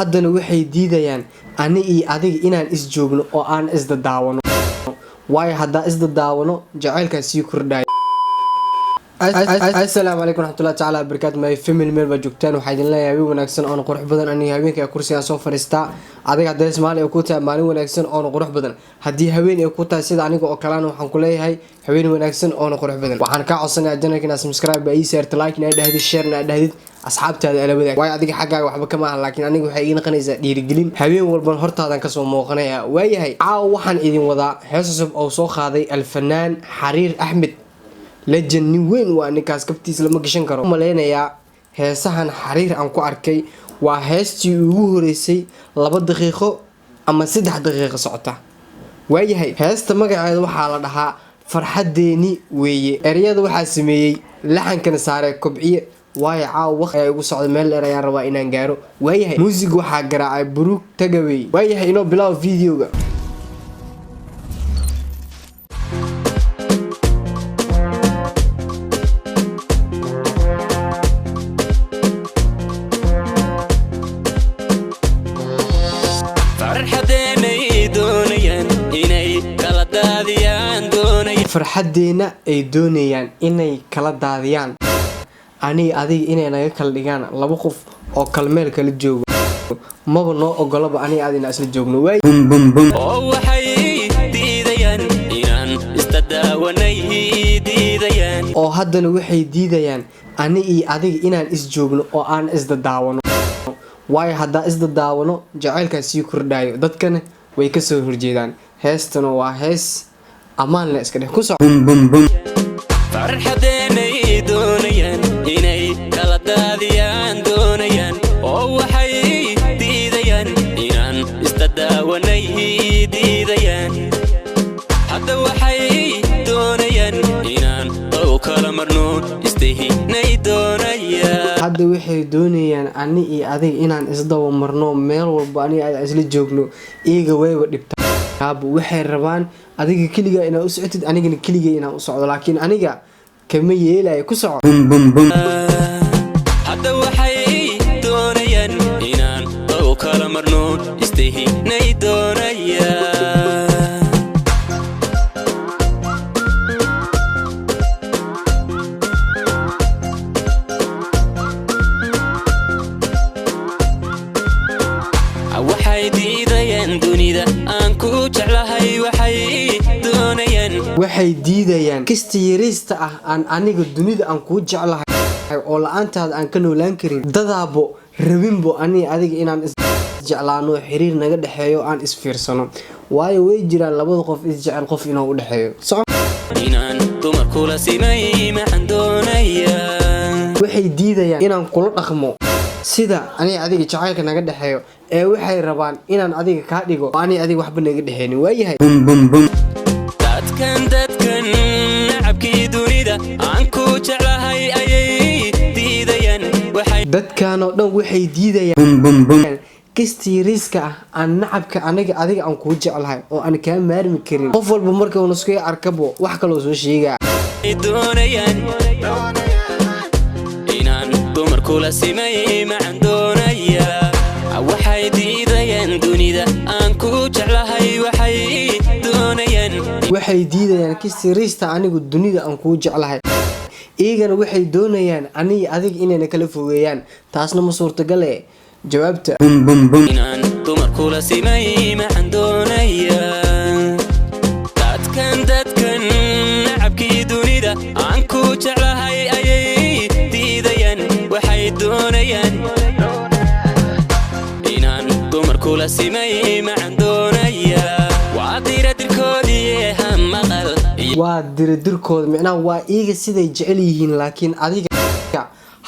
haddana waxay diidayaan ani iyo adiga inaan is joogno oo aan isda daawano. waayo haddaa isda daawano jacaylkaa sii kordhaya. Assalaamu calaykum waraxmatullaahi tacaala wabarakaatuh. My family meel baa joogtaan, waxaa idin leeyahay habeen wanaagsan oo qurux badan. aniga habeenka kursiga soo fariistaa, adiga haddii Soomaali ay ku tahay maalin wanaagsan oo qurux badan. haddii habeen ay ku tahay sida aniga oo kale waxaan ku leeyahay habeen wanaagsan oo qurux badan. waxaan ka codsanayaa channelka inaad subscribe iyo share like inaad dhahdid, share inaad dhahdid asxaabtaada ala wadaag. waayo adiga xaggaaga waxba kama aha, laakiin aniga waxay ii noqonaysaa dhiirigelin habeen walba hortaadan ka soo muuqanaya. waayahay caawa waxaan idin wadaa hees cusub oo soo qaaday alfanaan Xariir Axmed. legend nin weyn waa ninkaas, kabtiisa lama gashan karo. maleynayaa heesahan Xariir aan ku arkay waa heestii ugu horeysay 2 daqiiqo ama 3 daqiiqo socota. waayahay heesta magaceeda waxaa la dhahaa Farxadeeni weeye. ereyada waxaa sameeyay laxankana saaray Kobciye. waayo caawa waqti ay ugu socdo meel dheer ayaan rabaa inaan gaaro. waayahay music waxaa garaacay Buruug Tagawey. waayahay inoo bilaabo videoga. farxadeena ay doonayaan inay kala daadiyaan, ani adiga inay naga kala dhigaan laba qof oo kala meel kala joogo. maba noo ogolaba ani adina isla joogno. way oo waxay diidayaan inaan istadaawanay diidayaan, oo haddana waxay diidayaan ani iyo adiga inaan is joogno oo aan isda daawano. waayo haddaa isda daawano jacaylkaa sii kordhayo, dadkana way ka soo horjeedaan. heestana waa hees amaan la iska dheh ku soco. farxadeenay doonayaan inay kala daadiyaan doonayaan, oo waxay diidayaan inaan istadaawanay diidayaan. hadda waxay doonayaan inaan oo kala marno istahinay doonayaan. hadda waxay doonayaan ani iyo adiga inaan isdaba marno, meel walba ani ay isla joogno. iyaga wayba dhibta waxay rabaan adiga kaliya inaad u socotid, anigana kaliya inaan u socdo, laakiin aniga kama yeelayo. ku soco. hadda waxay doonayaan inaan oo kala marno istahinay doonayaan. waxay diidayaan dunida aan ku jeclahay, waxay diidayaan kasta yarista ah aan aniga dunida aan ku jeclahay oo la'aantaada aan ka noolaan karin. dadaabo rabinbo ani adiga inaan is jeclaano, xiriir naga dhaxeeyo, aan is fiirsano. waayo way jiraan labada qof is jecel qof inuu u dhaxeeyo. inaan dumar kula simay maxaan doonayaa. waxay diidayaan inaan kula dhaqmo sida ani adiga jacaylka naga dhaxeeyo, ee waxay rabaan inaan adiga ka dhigo ani adiga waxba naga dhaxeeynin. waayahay dadkan nacabkii dunida aan ku jeclahay ayay diidayaan. dadkan oo dhan waxay diidayaan kastii riska ah aan nacabka aniga adiga aan ku jeclahay oo aan ka maarmi karin. qof walba marka uu isku arkabo wax kale oo soo sheega. doonayaan inaan dumar kula simay maxaan doonayaa. waxay diidayaan dunida aan ku jeclahay, waxay diidayaan kastii rista anigu dunida aan ku jeclahay. iyagana waxay doonayaan ani adiga inay kala fogeeyaan. taasna ma suurtagal ah. jawaabta inaan dumar kula simay maxaan doonayaa. dadkan nacabkii dunida aan ku jeclahay ayay diidayaan. waxay doonayaan inaan dumar kula simay maxaan doonayaa. waa diradirkooda, micnaha waa iyaga siday jecel yihiin, laakiin adiga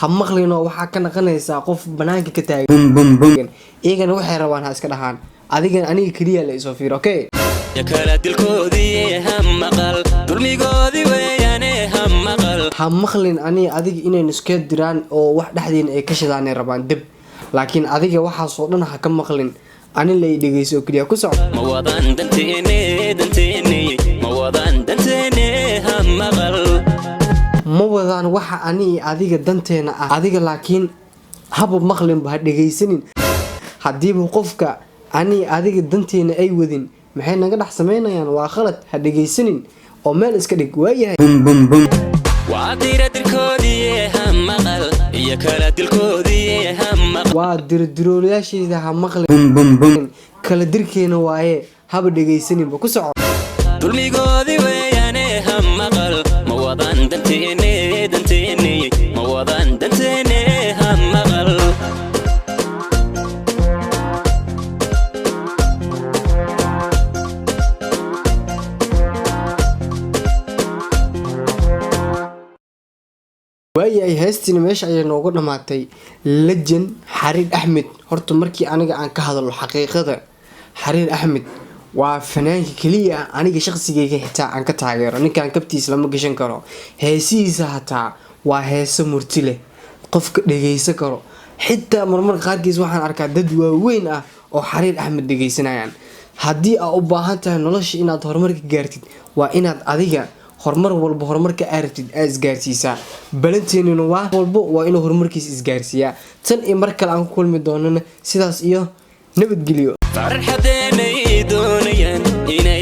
ha maqlino. waxaa ka naqanaysaa qof banaanka ka taagan. iyagana waxay rabaan ha iska dhahaan, adigana aniga kaliya la isoo fiiro. okay ha maqlin aniga adiga inay iska diraan oo wax dhexdeena ay ka shidaanay rabaan dib, laakiin adiga waxaasoo dhan ha ka maqlin. ani lay dhegeyso kaliya. ku soco. ma wadaan waxa ani adiga danteena ah, adiga laakiin haba maqlinba ha dhegeysanin. haddiiba qofka ani adiga danteena ay wadin maxay naga dhex sameynayaan waa khalad ha dhegaysanin oo meel iska dhig waayahay waa dirdiroolayaasheeda ha maqlin kala dirkeena waaye haba dhegaysaninba ku soco dulmigoodii weeyaane ha maqal ma wadan danteene ma wadan danteene ha maqal waayahay heestina meesha ayay noogu dhamaatay Legend Xariir Axmed horta markii aniga aan ka hadlo xaqiiqada Xariir Axmed waa fanaanka kaliya aniga shakhsigeyga xitaa aan ka taageero ninkan kabtiis lama gashan karo heesiisa hataa waa heeso murti leh qofka dhageysan karo xitaa marmar qaarkiis waxaan arkaa dad waaweyn ah oo Xariir Axmed dhageysanayaan haddii aad u baahan tahay nolosha inaad horumar ka gaartid waa inaad adiga horumar walba horumarka aartid isgaarsiisa balanteenuna waa inuu horumarkiis isgaarsiiyaa tan iyo mar kale aan ku kulmi doonana sidaas iyo nabadgelyo farxadeenay doonayaan inay